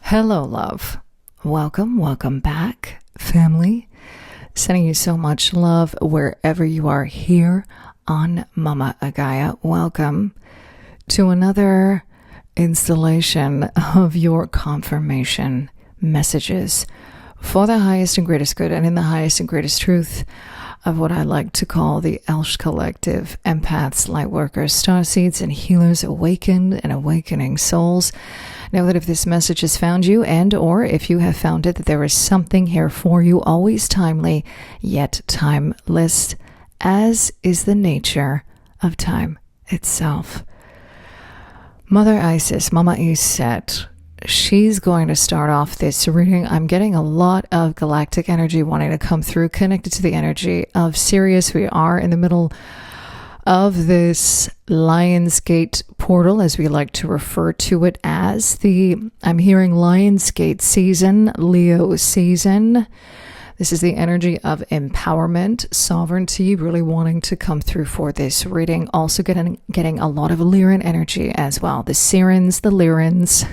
Hello, love. Welcome back, family. Sending you so much love wherever you are here on Mama Agaya. Welcome to another installation of your confirmation messages for the highest and greatest good and in the highest and greatest truth of what I like to call the ELSH collective, Empaths, Lightworkers, Starseeds and Healers, awakened and awakening souls. Know that if this message has found you and or if you have found it, that there is something here for you, always timely, yet timeless, as is the nature of time itself. Mother Isis, Mama Iset, she's going to start off this reading. I'm getting a lot of galactic energy wanting to come through, connected to the energy of Sirius. We are in the middle of this Lionsgate portal, as we like to refer to it as. I'm hearing Lionsgate season, Leo season. This is the energy of empowerment, sovereignty, really wanting to come through for this reading. Also getting a lot of Lyran energy as well. The Sirians, the Lyrans.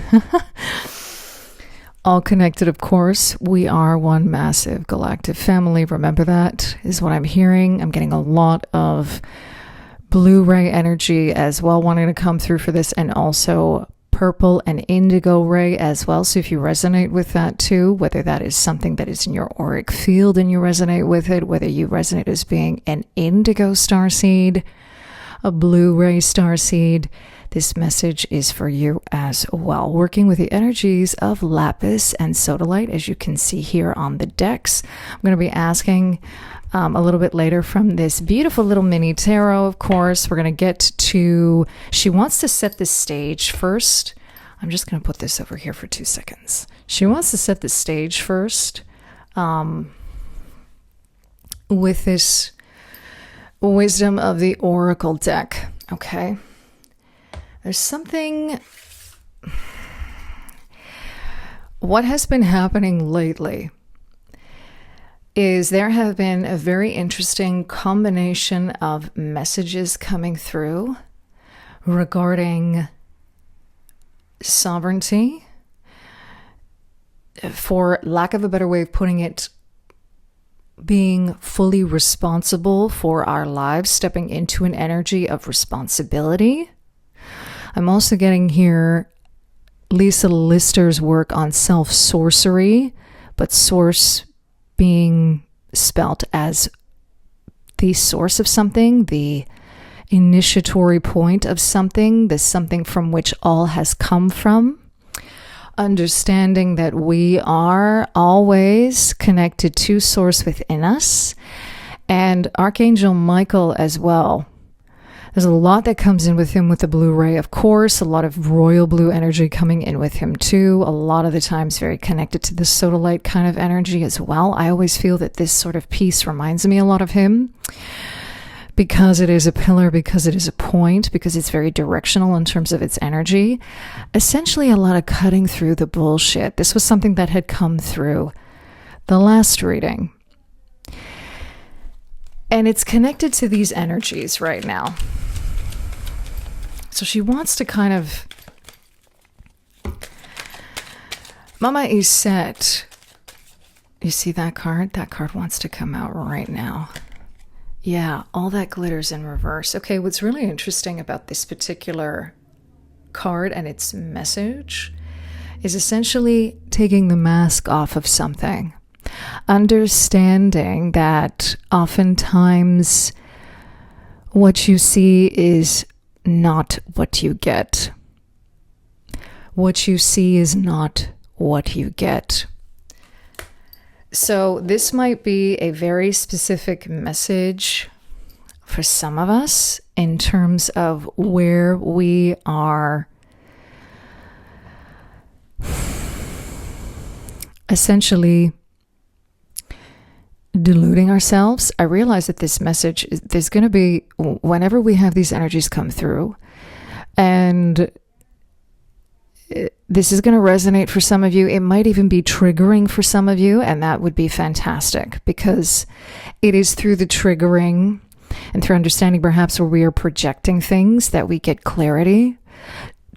All connected, of course. We are one massive galactic family. Remember that is what I'm hearing. I'm getting a lot of blue ray energy as well, wanting to come through for this, and also purple and indigo ray as well. So if you resonate with that too, whether that is something that is in your auric field and you resonate with it, whether you resonate as being an indigo starseed, a blue ray starseed, this message is for you as well. Working with the energies of lapis and sodalite, as you can see here on the decks. I'm going to be asking a little bit later from this beautiful little mini tarot. Of course, we're going to get to, she wants to set the stage first. I'm just going to put this over here for 2 seconds. She wants to set the stage first with this wisdom of the oracle deck. Okay. There's something, what has been happening lately is there have been a very interesting combination of messages coming through regarding sovereignty, for lack of a better way of putting it, being fully responsible for our lives, stepping into an energy of responsibility. I'm also getting here Lisa Lister's work on self-sorcery, but source being spelt as the source of something, the initiatory point of something, the something from which all has come from. Understanding that we are always connected to source within us, and Archangel Michael as well. There's a lot that comes in with him with the blue ray, of course, a lot of royal blue energy coming in with him too. A lot of the times very connected to the sodalite kind of energy as well. I always feel that this sort of piece reminds me a lot of him because it is a pillar, because it is a point, because it's very directional in terms of its energy. Essentially a lot of cutting through the bullshit. This was something that had come through the last reading. And it's connected to these energies right now. So she wants to kind of, Mama Iset, you see that card? That card wants to come out right now. Yeah, all that glitters in reverse. Okay, what's really interesting about this particular card and its message is essentially taking the mask off of something. Understanding that oftentimes what you see is not what you get. What you see is not what you get. So this might be a very specific message for some of us in terms of where we are essentially deluding ourselves. I realize that this message, there's going to be, whenever we have these energies come through, and this is going to resonate for some of you. It might even be triggering for some of you, and that would be fantastic, because it is through the triggering and through understanding perhaps where we are projecting things that we get clarity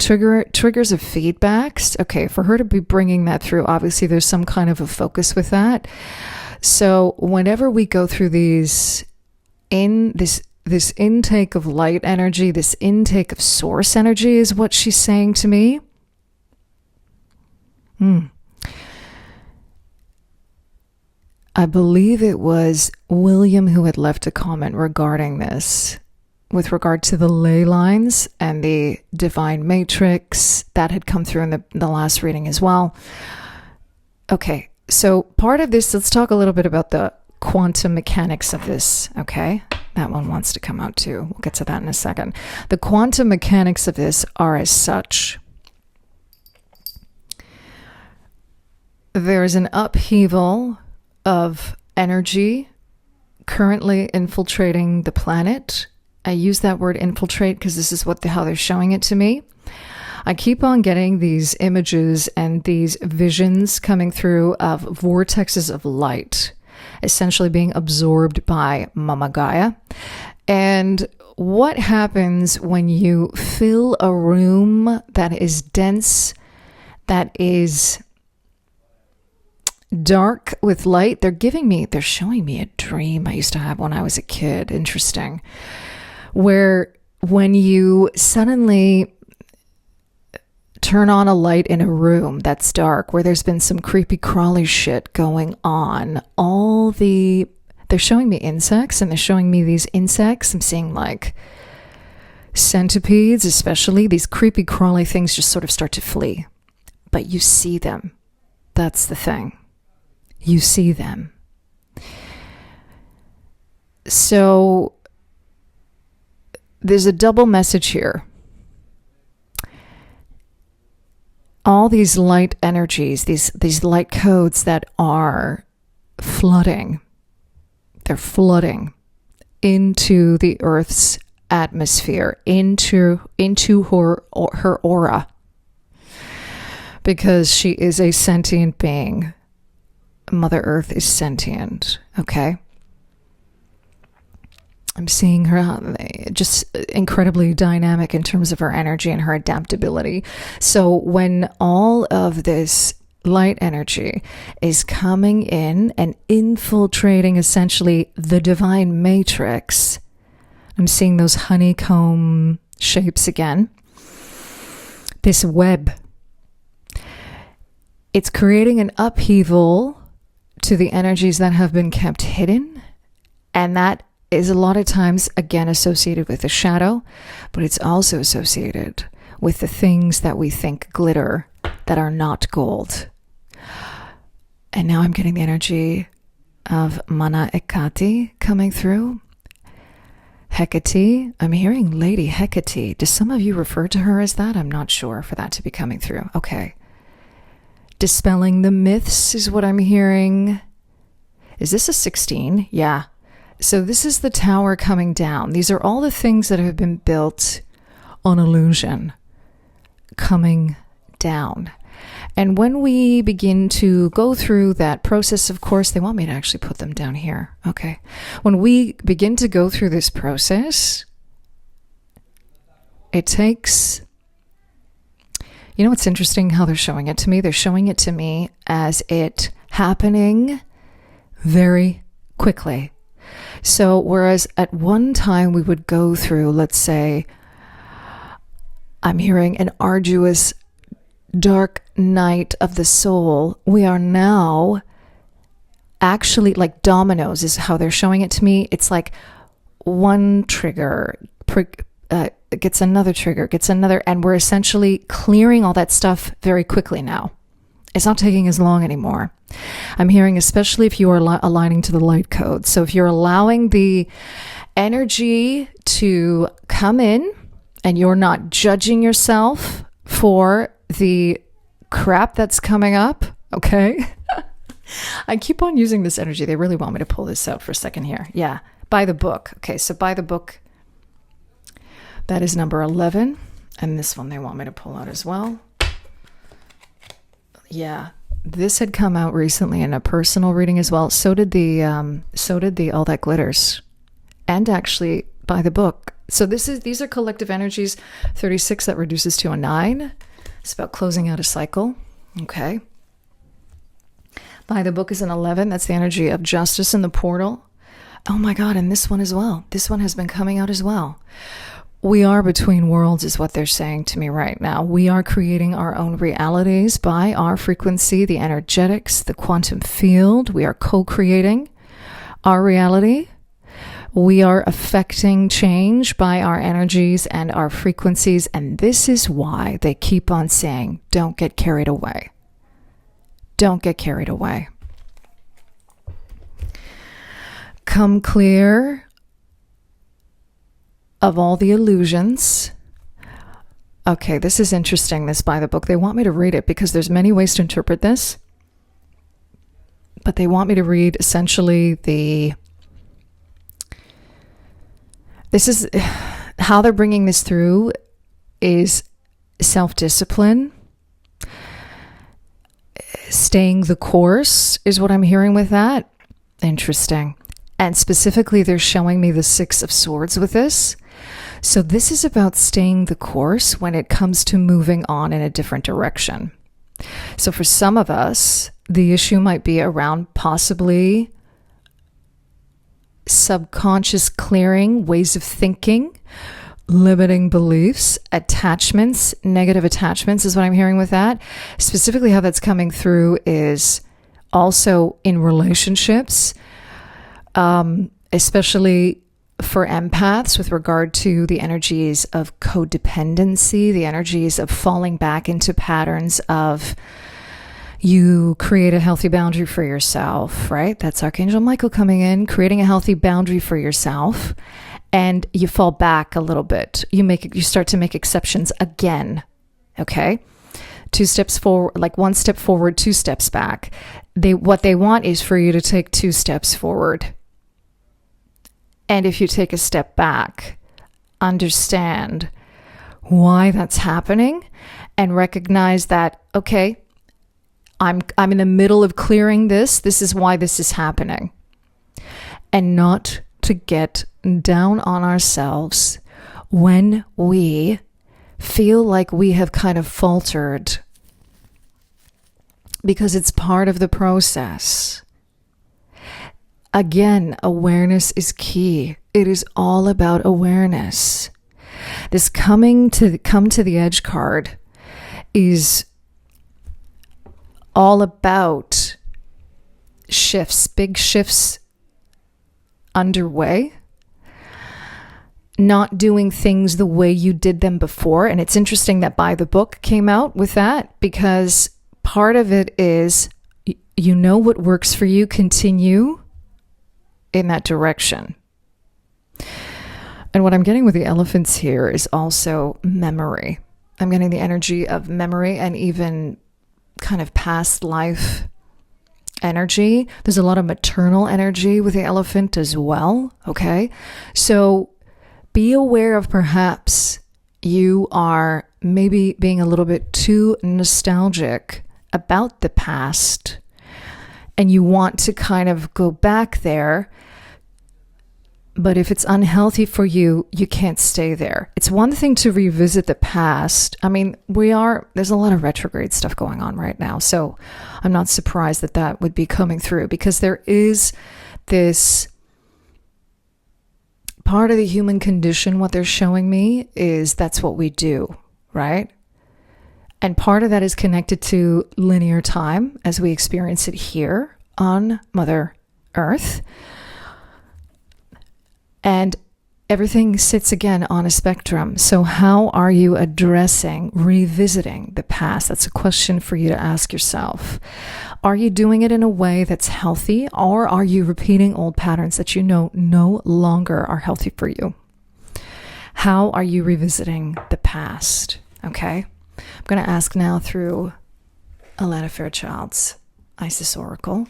triggers of feedbacks. Okay, for her to be bringing that through, obviously there's some kind of a focus with that. So whenever we go through these, in this intake of light energy, this intake of source energy is what she's saying to me. I believe it was William who had left a comment regarding this, with regard to the ley lines and the divine matrix that had come through in the last reading as well. Okay, so part of this, let's talk a little bit about the quantum mechanics of this, okay? That one wants to come out too. We'll get to that in a second. The quantum mechanics of this are as such. There's an upheaval of energy currently infiltrating the planet. I use that word infiltrate because this is how they're showing it to me. I keep on getting these images and these visions coming through of vortexes of light, essentially being absorbed by Mama Gaia. And what happens when you fill a room that is dense, that is dark with light? They're showing me a dream I used to have when I was a kid. Interesting. Where when you suddenly turn on a light in a room that's dark, where there's been some creepy crawly shit going on, they're showing me insects, and they're showing me these insects. I'm seeing like centipedes, especially these creepy crawly things just sort of start to flee, but you see them. That's the thing. You see them. So there's a double message here. All these light energies, these light codes that are flooding, they're flooding into the Earth's atmosphere, into her aura, because she is a sentient being. Mother Earth is sentient, okay? I'm seeing her just incredibly dynamic in terms of her energy and her adaptability. So when all of this light energy is coming in and infiltrating essentially the divine matrix, I'm seeing those honeycomb shapes again. This web. It's creating an upheaval to the energies that have been kept hidden, and that is a lot of times, again, associated with the shadow, but it's also associated with the things that we think glitter that are not gold. And now I'm getting the energy of Mana Ekati coming through. Hecate. I'm hearing Lady Hecate. Do some of you refer to her as that? I'm not sure for that to be coming through. Okay. Dispelling the myths is what I'm hearing. Is this a 16? Yeah. So this is the tower coming down. These are all the things that have been built on illusion coming down. And when we begin to go through that process, of course, they want me to actually put them down here. Okay. When we begin to go through this process, it takes... You know what's interesting how they're showing it to me? They're showing it to me as it happening very quickly. So whereas at one time we would go through, let's say, I'm hearing an arduous dark night of the soul, we are now actually like dominoes is how they're showing it to me. It's like one trigger gets another trigger, gets another, and we're essentially clearing all that stuff very quickly now. It's not taking as long anymore. I'm hearing, especially if you are aligning to the light code. So if you're allowing the energy to come in and you're not judging yourself for the crap that's coming up, okay? I keep on using this energy. They really want me to pull this out for a second here. Yeah, by the book. Okay, so by the book, that is number 11. And this one they want me to pull out as well. Yeah, this had come out recently in a personal reading as well. So did the All That Glitters. And actually, by the book, So these are collective energies. 36, that reduces to a 9. It's about closing out a cycle. Okay. By the book is an 11. That's the energy of justice in the portal. Oh my God, and this one as well. This one has been coming out as well. We are between worlds is what they're saying to me right now. We are creating our own realities by our frequency, the energetics, the quantum field. We are co-creating our reality. We are affecting change by our energies and our frequencies. And this is why they keep on saying, don't get carried away. Don't get carried away. Come clear of all the illusions. Okay, this is interesting, this by the book. They want me to read it because there's many ways to interpret this. But they want me to read essentially this is how they're bringing this through is self-discipline. Staying the course is what I'm hearing with that. Interesting. And specifically, they're showing me the 6 of Swords with this. So this is about staying the course when it comes to moving on in a different direction. So for some of us, the issue might be around possibly subconscious clearing, ways of thinking, limiting beliefs, attachments, negative attachments is what I'm hearing with that. Specifically how that's coming through is also in relationships, especially for empaths with regard to the energies of codependency, the energies of falling back into patterns of you create a healthy boundary for yourself, right? That's Archangel Michael coming in, creating a healthy boundary for yourself. And you fall back a little bit. You start to make exceptions again. Okay? 2 steps forward, like 1 step forward, 2 steps back. What they want is for you to take 2 steps forward. And if you take a step back, understand why that's happening and recognize that, okay, I'm in the middle of clearing this. This is why this is happening. And not to get down on ourselves when we feel like we have kind of faltered, because it's part of the process. Again, awareness is key. It is all about awareness. This come to the edge card is all about shifts, big shifts underway, not doing things the way you did them before. And it's interesting that By the Book came out with that, because part of it is, you know what works for you, continue in that direction. And what I'm getting with the elephants here is also memory. I'm getting the energy of memory and even kind of past life energy. There's a lot of maternal energy with the elephant as well. Okay. So be aware of perhaps you are maybe being a little bit too nostalgic about the past and you want to kind of go back there. But if it's unhealthy for you, you can't stay there. It's one thing to revisit the past. I mean, there's a lot of retrograde stuff going on right now. So I'm not surprised that would be coming through, because there is this part of the human condition. What they're showing me is that's what we do, right? And part of that is connected to linear time as we experience it here on Mother Earth. And everything sits again on a spectrum. So how are you addressing, revisiting the past? That's a question for you to ask yourself. Are you doing it in a way that's healthy, or are you repeating old patterns that you know no longer are healthy for you? How are you revisiting the past? Okay. I'm going to ask now through Elena Fairchild's Isis Oracle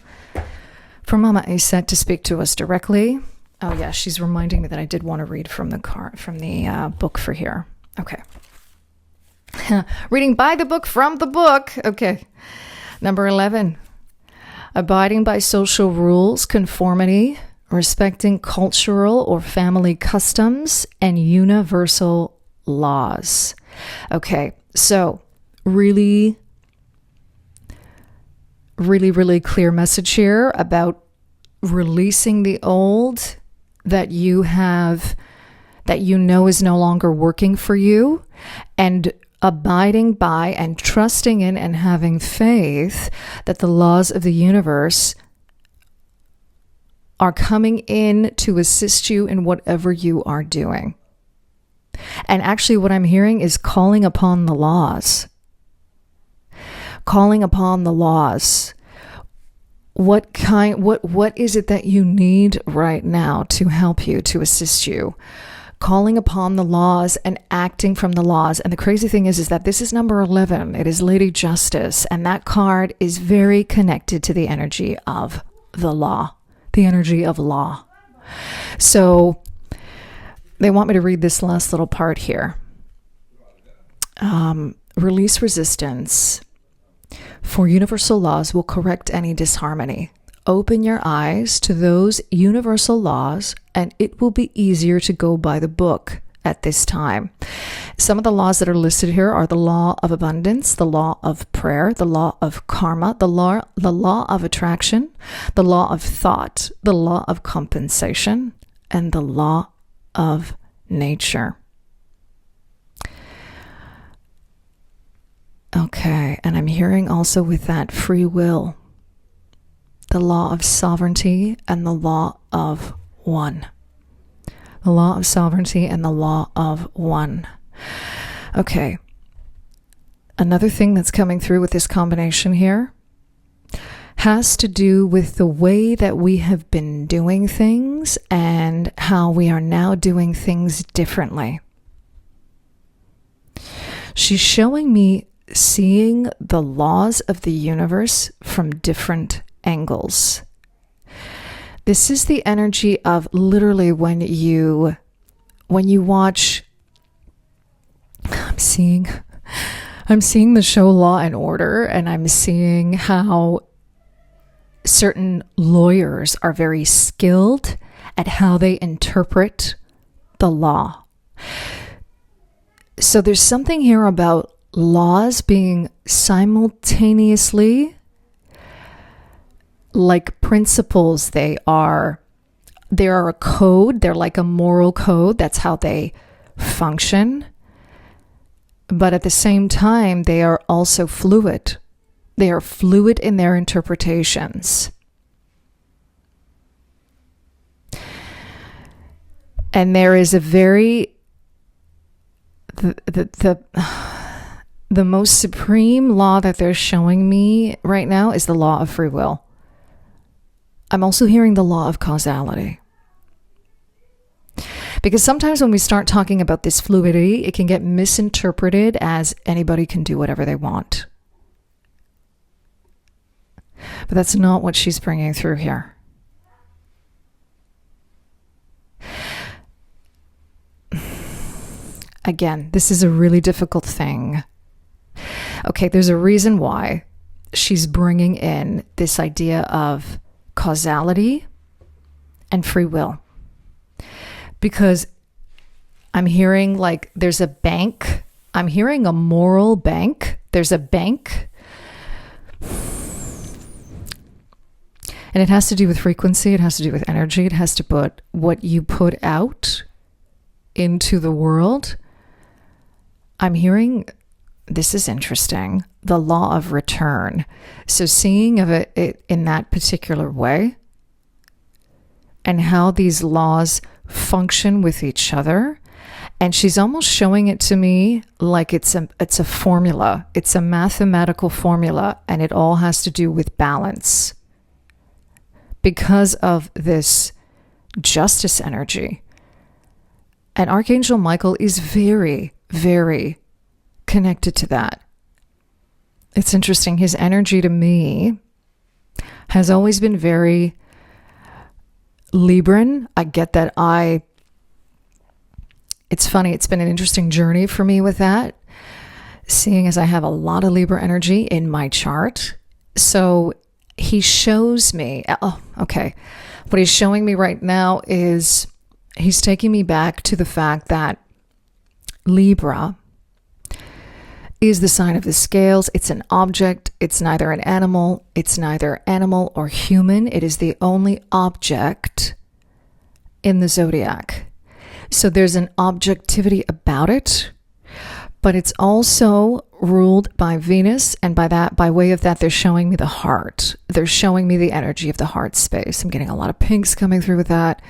for Mama Aset to speak to us directly. Oh yeah, she's reminding me that I did want to read from the book for here. Okay. Reading by the book from the book. Okay. Number 11. Abiding by social rules, conformity, respecting cultural or family customs and universal laws. Okay, so really clear message here about releasing the old that you have, that you know is no longer working for you, and abiding by and trusting in and having faith that the laws of the universe are coming in to assist you in whatever you are doing. And actually what I'm hearing is calling upon the laws. Calling upon the laws. What is it that you need right now to help you, to assist you? Calling upon the laws and acting from the laws. And the crazy thing is that this is number 11. It is Lady Justice. And that card is very connected to the energy of the law. The energy of law. So they want me to read this last little part here. Release resistance. For universal laws will correct any disharmony. Open your eyes to those universal laws, and it will be easier to go by the book at this time. Some of the laws that are listed here are the law of abundance, the law of prayer, the law of karma, the law of attraction, the law of thought, the law of compensation, and the law of nature. Okay, and I'm hearing also with that free will, the law of sovereignty and the law of one. The law of sovereignty and the law of one. Okay, another thing that's coming through with this combination here has to do with the way that we have been doing things and how we are now doing things differently. She's showing me seeing the laws of the universe from different angles. This is the energy of literally when you watch, I'm seeing the show Law and Order, and I'm seeing how certain lawyers are very skilled at how they interpret the law. So there's something here about laws being simultaneously like principles. They are a code. They're like a moral code. That's how they function. But at the same time, they are also fluid. They are fluid in their interpretations. And there is a very the most supreme law that they're showing me right now is the law of free will. I'm also hearing the law of causality. Because sometimes when we start talking about this fluidity, it can get misinterpreted as anybody can do whatever they want. But that's not what she's bringing through here. Again, this is a really difficult thing. Okay, there's a reason why she's bringing in this idea of causality and free will. Because I'm hearing like there's a bank. I'm hearing a moral bank. There's a bank. And it has to do with frequency. It has to do with energy. It has to put what you put out into the world. I'm hearing, this is interesting, the law of return. So seeing of it in that particular way and how these laws function with each other. And she's almost showing it to me like it's a formula. It's a mathematical formula, and it all has to do with balance. Because of this justice energy. And Archangel Michael is very, very connected to that. It's interesting. His energy to me has always been very Libran. I get that it's funny. It's been an interesting journey for me with that, seeing as I have a lot of Libra energy in my chart. So he shows me, oh, okay. What he's showing me right now is he's taking me back to the fact that Libra is the sign of the scales. It's an object. It's neither an animal. It's neither animal or human. It is the only object in the zodiac. So there's an objectivity about it, but it's also ruled by Venus, and by way of that, they're showing me the heart. They're showing me the energy of the heart space. I'm getting a lot of pinks coming through with that,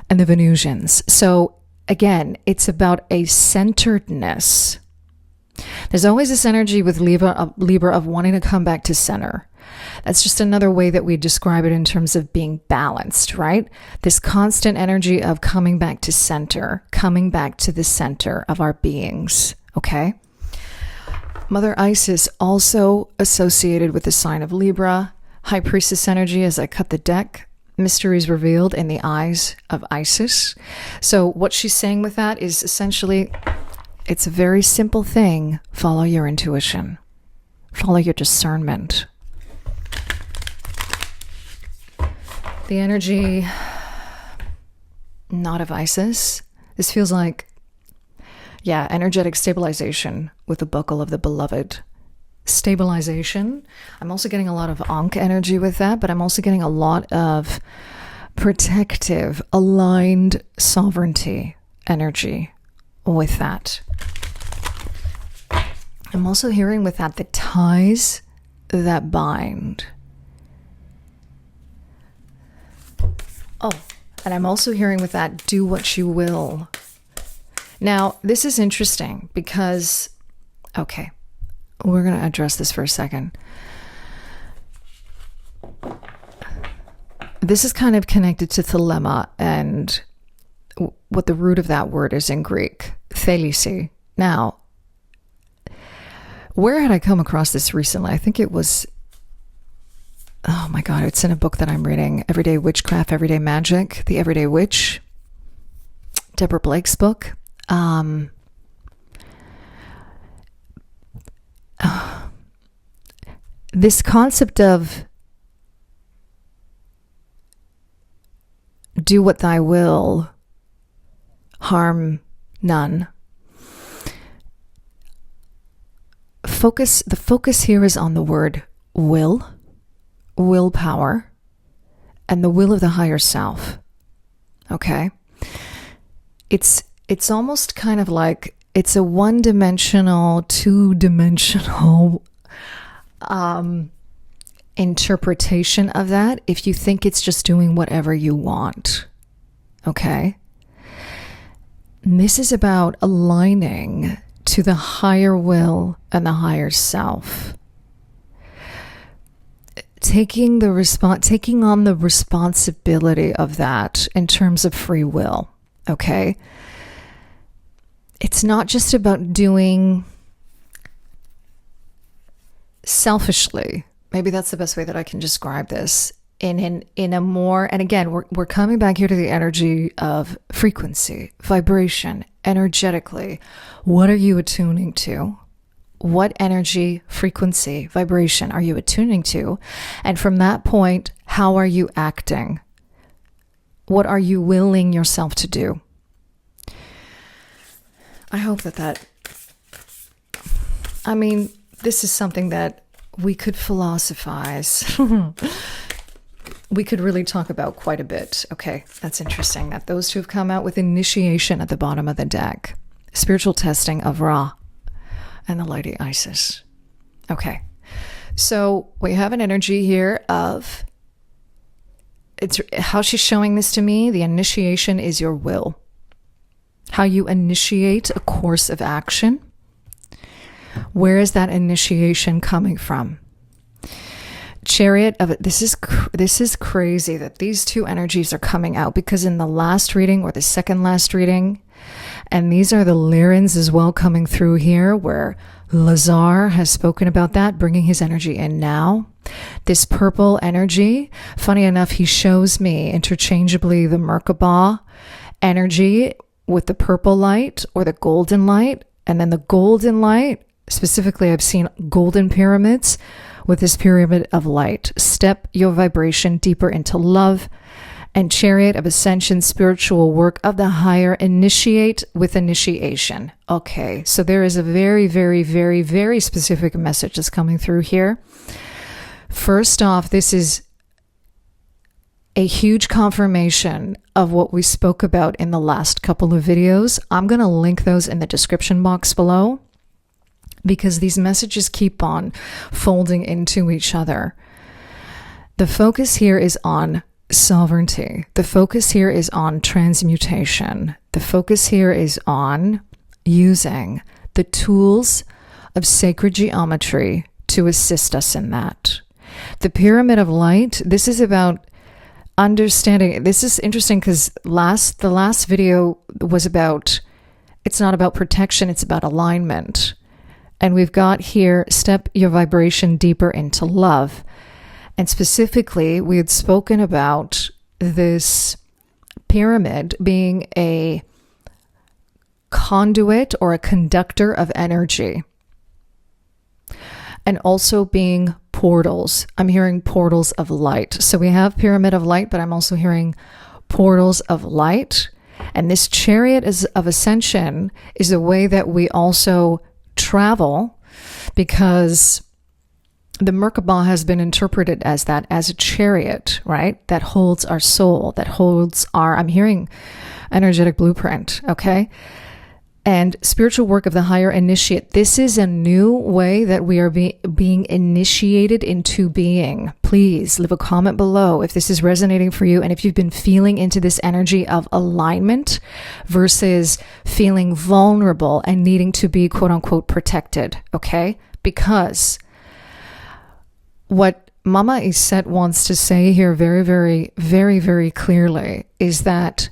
and the Venusians. So again, it's about a centeredness. There's always this energy with Libra of wanting to come back to center. That's just another way that we describe it in terms of being balanced, right? This constant energy of coming back to center, coming back to the center of our beings, okay? Mother Isis also associated with the sign of Libra. High Priestess energy as I cut the deck. Mysteries revealed in the eyes of Isis. So what she's saying with that is essentially, it's a very simple thing. Follow your intuition. Follow your discernment. The energy, not of Isis. This feels like, yeah, energetic stabilization with the buckle of the beloved. Stabilization. I'm also getting a lot of Ankh energy with that, but I'm also getting a lot of protective, aligned sovereignty energy with that. I'm also hearing with that the ties that bind. Oh, and I'm also hearing with that, do what you will. Now, this is interesting because, okay, we're going to address this for a second. This is kind of connected to thelema and what the root of that word is in Greek, thelisi. Now, where had I come across this recently? I think it was, oh my God, it's in a book that I'm reading, Everyday Witchcraft, Everyday Magic, The Everyday Witch, Deborah Blake's book. This concept of do what thy will, harm none. The focus here is on the word will, willpower, and the will of the higher self. Okay? It's almost kind of like it's a one-dimensional, two-dimensional interpretation of that if you think it's just doing whatever you want. Okay? And this is about aligning to the higher will and the higher self. Taking on the responsibility of that in terms of free will. Okay? It's not just about doing selfishly. Maybe that's the best way that I can describe this. In a more, and again, we're coming back here to the energy of frequency, vibration, energetically. What are you attuning to? What energy, frequency, vibration are you attuning to? And from that point, how are you acting? What are you willing yourself to do? I hope that I mean, this is something that we could philosophize. We could really talk about quite a bit. Okay, that's interesting that those two have come out with initiation at the bottom of the deck. Spiritual testing of Ra and the Lady Isis. Okay, so we have an energy here of, it's how she's showing this to me. The initiation is your will. How you initiate a course of action. Where is that initiation coming from? Chariot of it. This is crazy that these two energies are coming out, because in the last reading or the second last reading, and these are the Lyrans as well coming through here, where Lazar has spoken about that, bringing his energy in now. This purple energy, funny enough, he shows me interchangeably the Merkabah energy with the purple light or the golden light, and then the golden light Specifically, I've seen golden pyramids with this pyramid of light. Step your vibration deeper into love. And chariot of ascension, spiritual work of the higher, initiate with initiation. Okay, so there is a very, very, very, very specific message that's coming through here. First off, this is a huge confirmation of what we spoke about in the last couple of videos. I'm going to link those in the description box below because these messages keep on folding into each other. The focus here is on sovereignty. The focus here is on transmutation. The focus here is on using the tools of sacred geometry to assist us in that. The pyramid of light, this is about understanding. This is interesting because the last video was about, it's not about protection, it's about alignment. And we've got here, step your vibration deeper into love. And specifically, we had spoken about this pyramid being a conduit or a conductor of energy. And also being portals. I'm hearing portals of light. So we have pyramid of light, but I'm also hearing portals of light. And this chariot of ascension is a way that we also travel, because the Merkabah has been interpreted as that, as a chariot, right? That holds our soul, that holds our, I'm hearing energetic blueprint, okay? And spiritual work of the higher initiate. This is a new way that we are being initiated into being. Please leave a comment below if this is resonating for you and if you've been feeling into this energy of alignment versus feeling vulnerable and needing to be quote unquote protected, okay? Because what Mama Iset wants to say here very, very, very, very clearly is that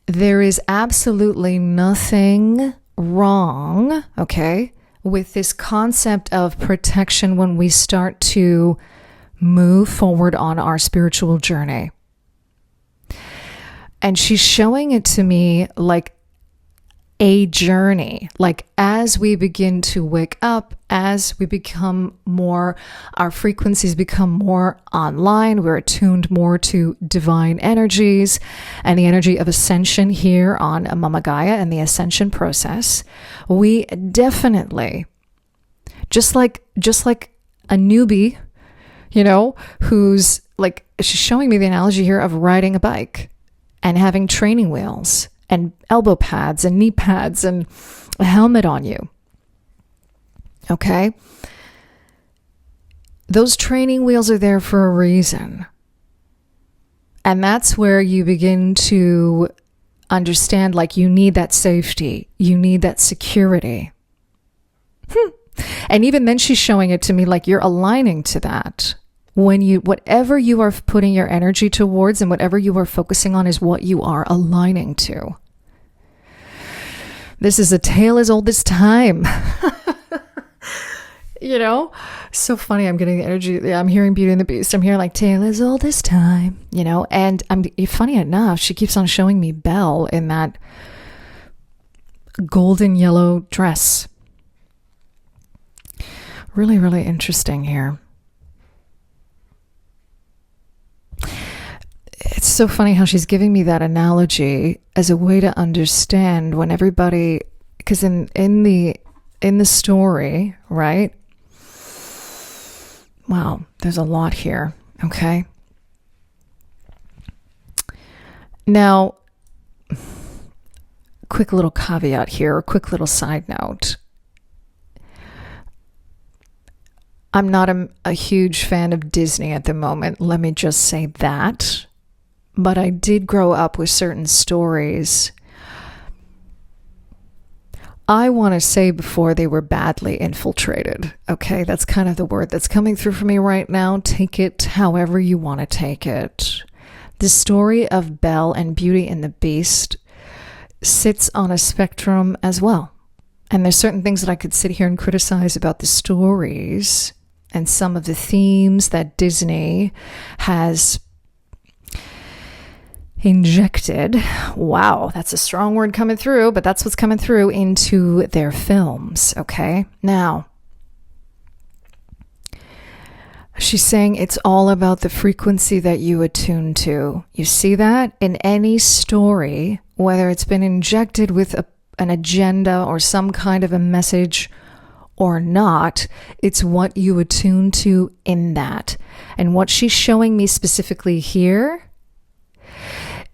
there is absolutely nothing wrong, okay, with this concept of protection when we start to move forward on our spiritual journey. And she's showing it to me like a journey, like as we begin to wake up, as we become more, our frequencies become more online, we're attuned more to divine energies and the energy of ascension here on Mama Gaia and the ascension process. We definitely, just like a newbie, you know, who's like, she's showing me the analogy here of riding a bike and having training wheels and elbow pads and knee pads and a helmet on you. Okay? Those training wheels are there for a reason. And that's where you begin to understand, like, you need that safety. You need that security. And even then she's showing it to me like you're aligning to that. When you, whatever you are putting your energy towards and whatever you are focusing on is what you are aligning to. This is a tale as old as time. You know, so funny. I'm getting the energy. I'm hearing Beauty and the Beast. I'm hearing like tale as old as time, you know, and funny enough, she keeps on showing me Belle in that golden yellow dress. Really, really interesting here. It's so funny how she's giving me that analogy as a way to understand when everybody, because in the story, right? Wow, there's a lot here, okay? Now, quick little caveat here, or quick little side note. I'm not a huge fan of Disney at the moment, let me just say that. But I did grow up with certain stories, I want to say, before they were badly infiltrated. Okay, that's kind of the word that's coming through for me right now. Take it however you want to take it. The story of Belle and Beauty and the Beast sits on a spectrum as well. And there's certain things that I could sit here and criticize about the stories and some of the themes that Disney has injected, wow, that's a strong word coming through, but that's what's coming through into their films, okay? Now, she's saying it's all about the frequency that you attune to. You see that? In any story, whether it's been injected with an agenda or some kind of a message or not, it's what you attune to in that. And what she's showing me specifically here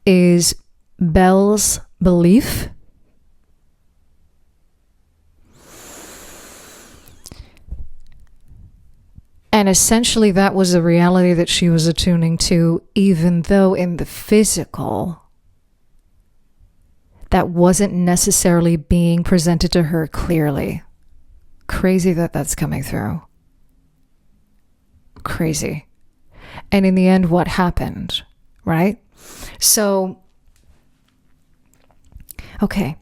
is Belle's belief and essentially that was a reality that she was attuning to, even though in the physical that wasn't necessarily being presented to her clearly. Crazy that that's coming through. Crazy. And in the end, what happened, right? So, okay,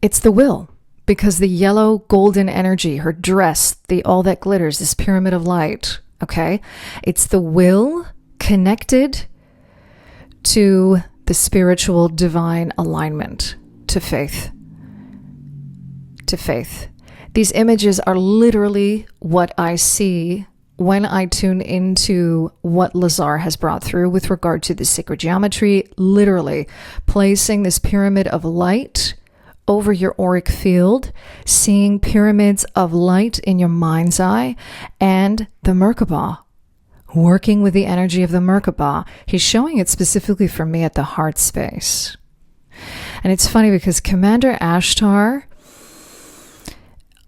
it's the will, because the yellow golden energy, her dress, the all that glitters, this pyramid of light, okay? It's the will connected to the spiritual divine alignment, to faith. To faith. These images are literally what I see when I tune into what Lazar has brought through with regard to the sacred geometry, literally placing this pyramid of light over your auric field, seeing pyramids of light in your mind's eye, and the Merkaba, working with the energy of the Merkaba. He's showing it specifically for me at the heart space. And it's funny because Commander Ashtar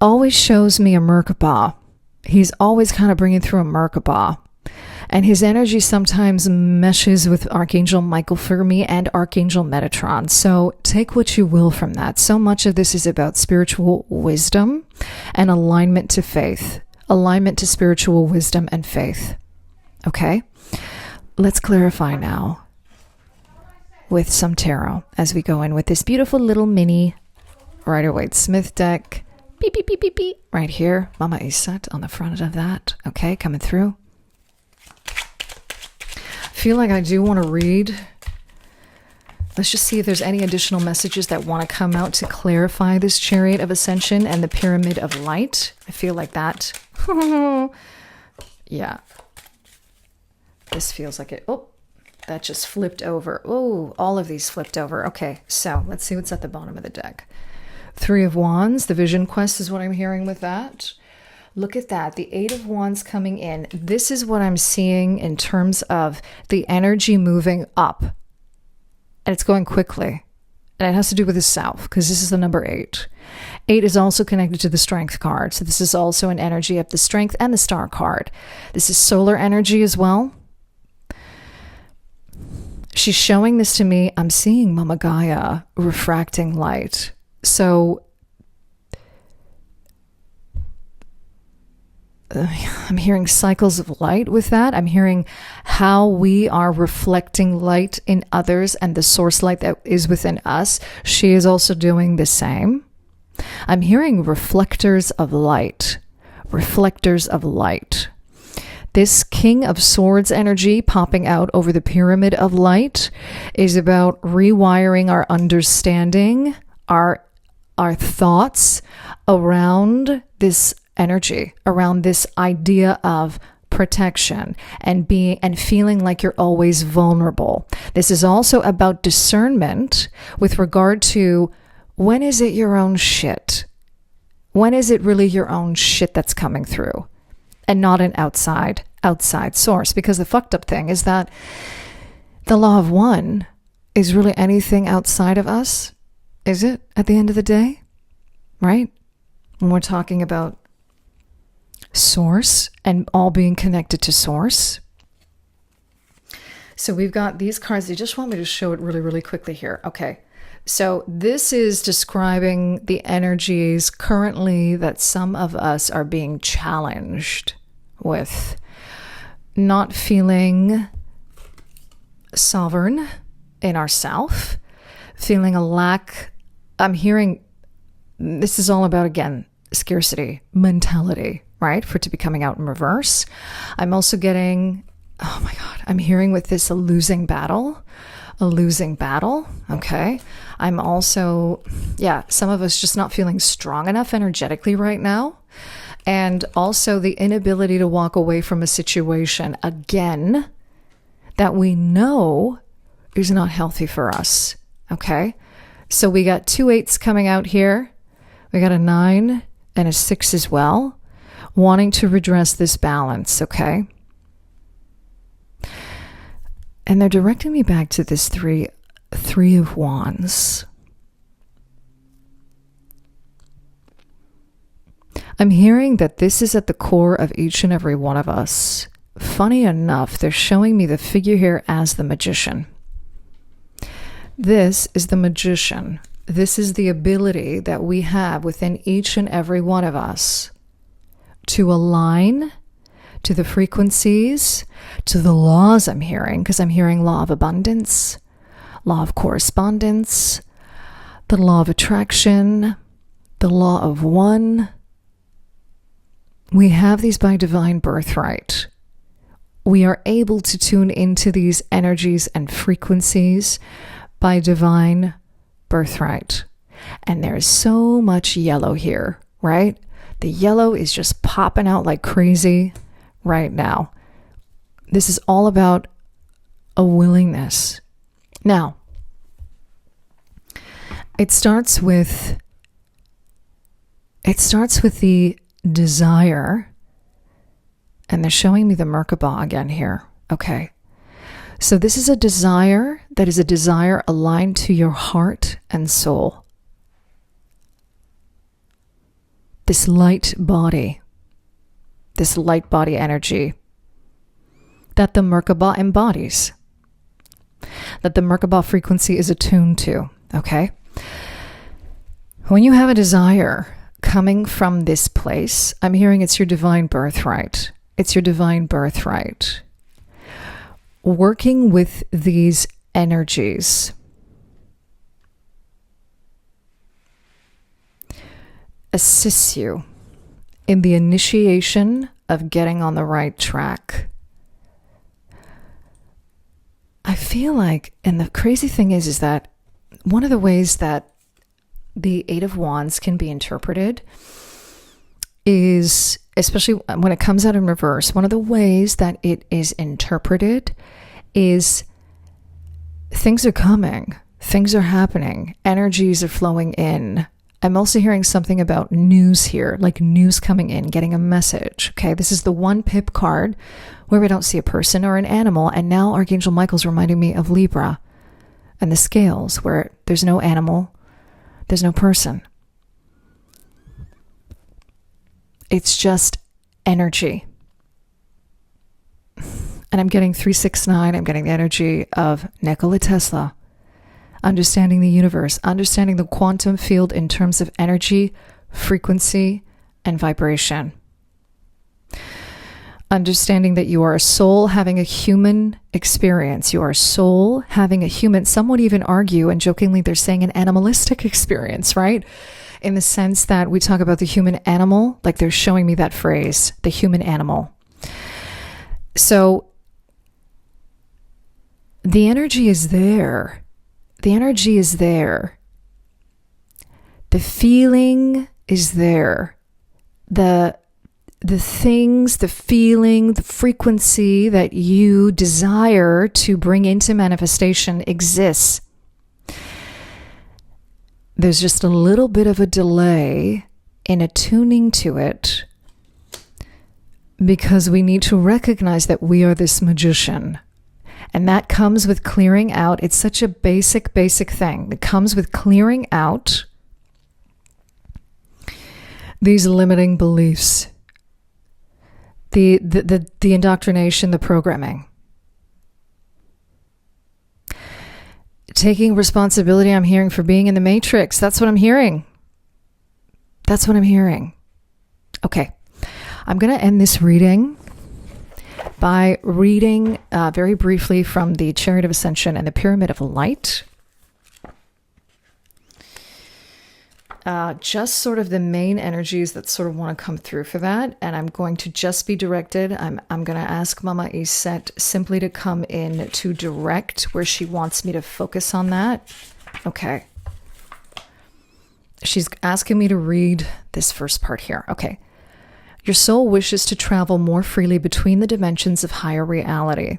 always shows me a Merkaba. He's always kind of bringing through a Merkaba. And his energy sometimes meshes with Archangel Michael for me and Archangel Metatron. So take what you will from that. So much of this is about spiritual wisdom and alignment to faith. Alignment to spiritual wisdom and faith. Okay? Let's clarify now with some tarot as we go in with this beautiful little mini Rider-Waite-Smith deck. Beep, beep, beep, beep, beep. Right here. Mama is set on the front of that. Okay, coming through. I feel like I do want to read. Let's just see if there's any additional messages that want to come out to clarify this Chariot of Ascension and the Pyramid of Light. I feel like that. Yeah. This feels like it. Oh, that just flipped over. Oh, all of these flipped over. Okay, so let's see what's at the bottom of the deck. Three of Wands, the Vision Quest is what I'm hearing with that. Look at that, the Eight of Wands coming in. This is what I'm seeing in terms of the energy moving up. And it's going quickly. And it has to do with the South, because this is the number 8. 8 is also connected to the Strength card. So this is also an energy of the Strength and the Star card. This is solar energy as well. She's showing this to me. I'm seeing Mama Gaia refracting light. So I'm hearing cycles of light with that. I'm hearing how we are reflecting light in others and the source light that is within us. She is also doing the same. I'm hearing reflectors of light. Reflectors of light. This King of Swords energy popping out over the Pyramid of Light is about rewiring our understanding, our thoughts around this energy, around this idea of protection and being and feeling like you're always vulnerable. This is also about discernment with regard to when is it your own shit? When is it really your own shit that's coming through and not an outside source? Because the fucked up thing is that the law of one is really anything outside of us. Is it at the end of the day? Right? When we're talking about source and all being connected to source. So we've got these cards. They just want me to show it really, really quickly here. Okay. So this is describing the energies currently that some of us are being challenged with. Not feeling sovereign in ourself, feeling a lack. I'm hearing this is all about, again, scarcity mentality, right? For it to be coming out in reverse. I'm also getting, oh my God, I'm hearing with this a losing battle, a losing battle. Okay. I'm also, some of us just not feeling strong enough energetically right now. And also the inability to walk away from a situation again that we know is not healthy for us. Okay. So we got 2 8s coming out here. We got a 9 and a 6 as well, wanting to redress this balance. Okay. And they're directing me back to this three of wands. I'm hearing that this is at the core of each and every one of us. Funny enough, they're showing me the figure here as the magician. This is the magician. This is the ability that we have within each and every one of us to align to the frequencies, to the laws I'm hearing, because I'm hearing law of abundance, law of correspondence, the law of attraction, the law of one. We have these by divine birthright. We are able to tune into these energies and frequencies by divine birthright. And there's so much yellow here, right? The yellow is just popping out like crazy right now. This is all about a willingness. Now, it starts with the desire, and they're showing me the Merkaba again here. Okay. So this is a desire that is a desire aligned to your heart and soul. This light body energy that the Merkaba embodies, that the Merkaba frequency is attuned to. Okay. When you have a desire coming from this place, I'm hearing it's your divine birthright. It's your divine birthright. Working with these energies assists you in the initiation of getting on the right track. I feel like, and the crazy thing is that one of the ways that the 8 of Wands can be interpreted is, especially when it comes out in reverse, one of the ways that it is interpreted is things are coming, things are happening, energies are flowing in. I'm also hearing something about news here, like news coming in, getting a message. Okay, this is the 1 pip card where we don't see a person or an animal. And now Archangel Michael's reminding me of Libra and the scales, where there's no animal, there's no person. It's just energy. And I'm getting 369. I'm getting the energy of Nikola Tesla. Understanding the universe, understanding the quantum field in terms of energy, frequency, and vibration. Understanding that you are a soul having a human experience. You are a soul having a human, some would even argue, and jokingly they're saying an animalistic experience, right? In the sense that we talk about the human animal, like they're showing me that phrase, the human animal. So the energy is there. The energy is there. The feeling is there. The things, the feeling, the frequency that you desire to bring into manifestation exists. There's just a little bit of a delay in attuning to it because we need to recognize that we are this magician. And that comes with clearing out. It's such a basic thing. It comes with clearing out these limiting beliefs, the indoctrination, the programming. Taking responsibility, I'm hearing, for being in the matrix. That's what I'm hearing. That's what I'm hearing. Okay. I'm going to end this reading by reading very briefly from the Chariot of Ascension and the Pyramid of Light. just sort of the main energies that sort of want to come through for that. And I'm going to just be directed. I'm going to ask Mama Iset simply to come in to direct where she wants me to focus on that. Okay. She's asking me to read this first part here. Okay. Your soul wishes to travel more freely between the dimensions of higher reality.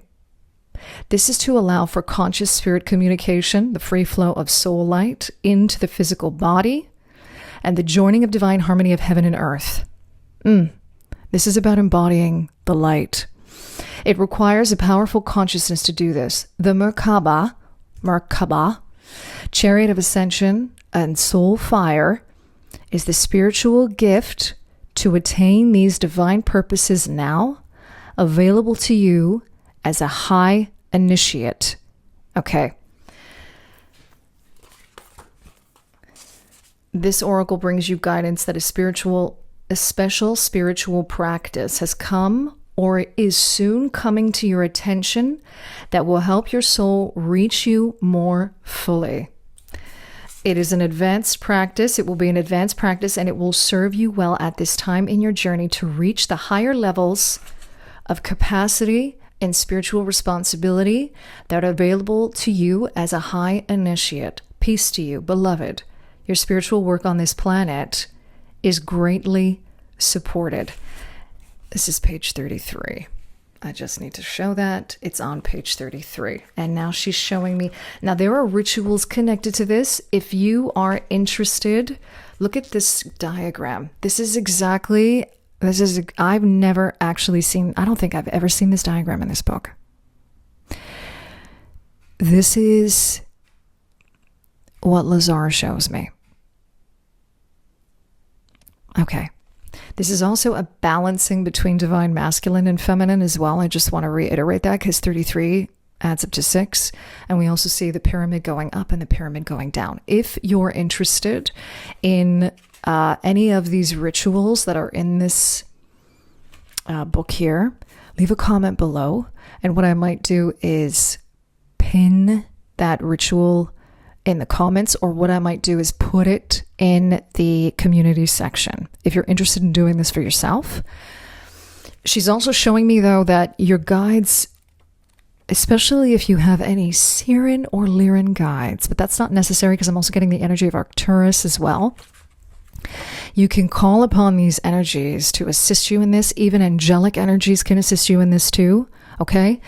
This is to allow for conscious spirit communication, the free flow of soul light into the physical body, and the joining of divine harmony of heaven and earth. This is about embodying the light. It requires a powerful consciousness to do this. The Merkaba, chariot of ascension and soul fire, is the spiritual gift to attain these divine purposes now, available to you as a high initiate. Okay. This oracle brings you guidance that a special spiritual practice has come or is soon coming to your attention that will help your soul reach you more fully. It is an advanced practice. It will be an advanced practice, and it will serve you well at this time in your journey to reach the higher levels of capacity and spiritual responsibility that are available to you as a high initiate. Peace to you, beloved. Your spiritual work on this planet is greatly supported. This is page 33. I just need to show that. It's on page 33. And now she's showing me. Now, there are rituals connected to this. If you are interested, look at this diagram. I've never actually seen, I don't think I've ever seen this diagram in this book. This is what Lazar shows me. Okay. This is also a balancing between divine masculine and feminine as well. I just want to reiterate that because 33 adds up to 6. And we also see the pyramid going up and the pyramid going down. If you're interested in any of these rituals that are in this book here, leave a comment below. And what I might do is pin that ritual in the comments, or what I might do is put it in the community section if you're interested in doing this for yourself. She's also showing me, though, that your guides, especially if you have any Sirian or Lyran guides, but that's not necessary because I'm also getting the energy of Arcturus as well. You can call upon these energies to assist you in this. Even angelic energies can assist you in this too, okay?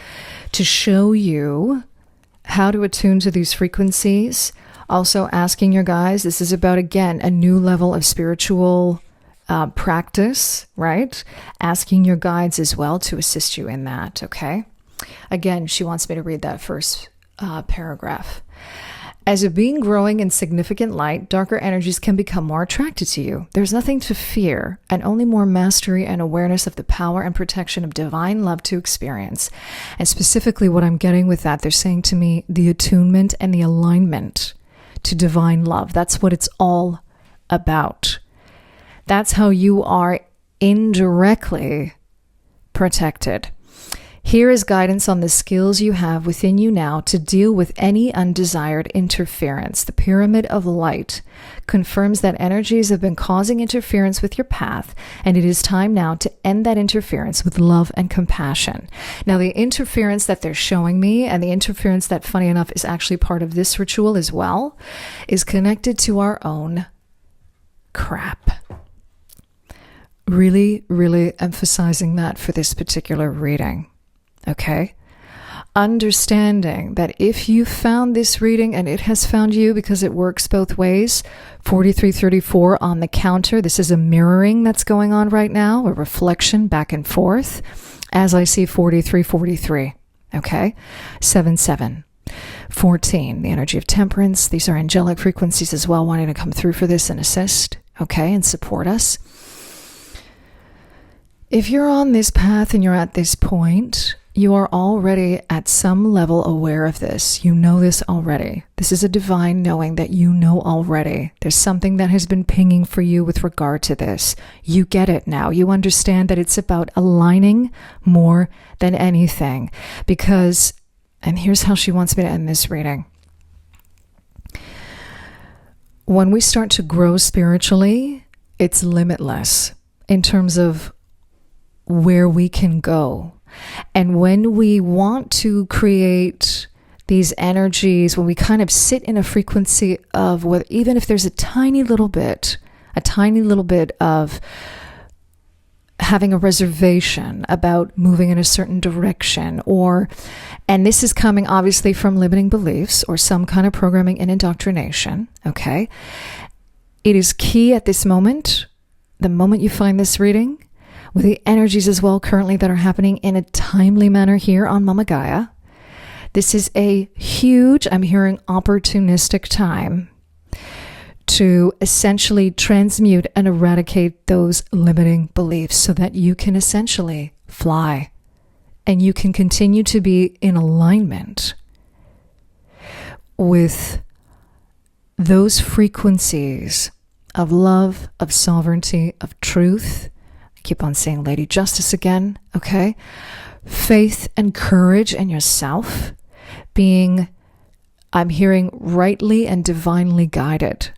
To show you how to attune to these frequencies. Also asking your guides, this is about, again, a new level of spiritual practice, right? Asking your guides as well to assist you in that, okay? Again, she wants me to read that first paragraph. As a being growing in significant light, darker energies can become more attracted to you. There's nothing to fear, and only more mastery and awareness of the power and protection of divine love to experience. And specifically what I'm getting with that, they're saying to me, the attunement and the alignment to divine love. That's what it's all about. That's how you are indirectly protected. Here is guidance on the skills you have within you now to deal with any undesired interference. The pyramid of light confirms that energies have been causing interference with your path, and it is time now to end that interference with love and compassion. Now, the interference that they're showing me, and the interference that, funny enough, is actually part of this ritual as well, is connected to our own crap. Really, really emphasizing that for this particular reading. Okay? Understanding that if you found this reading and it has found you, because it works both ways, 4334 on the counter, this is a mirroring that's going on right now, a reflection back and forth, as I see 4343. Okay? 77. 14, the energy of temperance. These are angelic frequencies as well, wanting to come through for this and assist, okay, and support us. If you're on this path and you're at this point, you are already at some level aware of this. You know this already. This is a divine knowing that you know already. There's something that has been pinging for you with regard to this. You get it now. You understand that it's about aligning more than anything. Because, and here's how she wants me to end this reading. when we start to grow spiritually, it's limitless in terms of where we can go. And when we want to create these energies, when we kind of sit in a frequency of what, even if there's a tiny little bit of having a reservation about moving in a certain direction, and this is coming obviously from limiting beliefs or some kind of programming and indoctrination, okay? It is key at this moment, the moment you find this reading, with the energies as well currently that are happening in a timely manner here on Mama Gaia. This is a huge, I'm hearing, opportunistic time to essentially transmute and eradicate those limiting beliefs so that you can essentially fly and you can continue to be in alignment with those frequencies of love, of sovereignty, of truth. I keep on saying Lady Justice again, okay? Faith and courage in yourself, being, I'm hearing, rightly and divinely guided.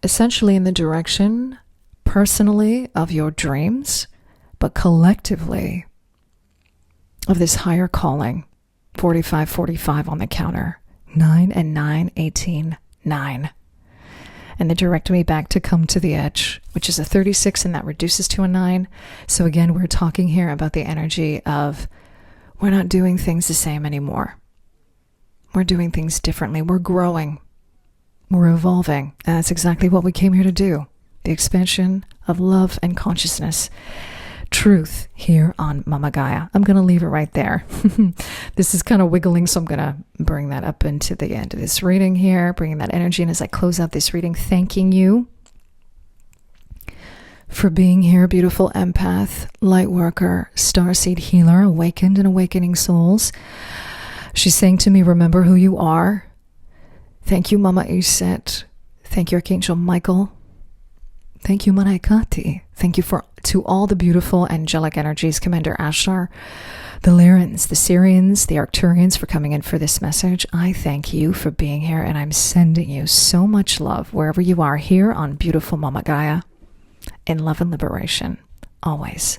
Essentially in the direction, personally, of your dreams, but collectively of this higher calling. 4545 on the counter. 9 and 9, 18, 9. And they direct me back to Come to the Edge, which is a 36, and that reduces to a 9. So again, we're talking here about the energy of we're not doing things the same anymore. We're doing things differently. We're growing. We're evolving. And that's exactly what we came here to do. The expansion of love and consciousness. Truth here on Mama Gaia. I'm going to leave it right there. This is kind of wiggling, so I'm going to bring that up into the end of this reading here, bringing that energy in as I close out this reading, thanking you for being here, beautiful empath, lightworker, starseed healer, awakened and awakening souls. She's saying to me, remember who you are. Thank you, Mama Iset. Thank you, Archangel Michael. Thank you, Manaikati. Thank you to all the beautiful angelic energies, Commander Ashtar, the Lyrans, the Sirians, the Arcturians for coming in for this message. I thank you for being here, and I'm sending you so much love wherever you are here on beautiful Mama Gaia, in love and liberation, always.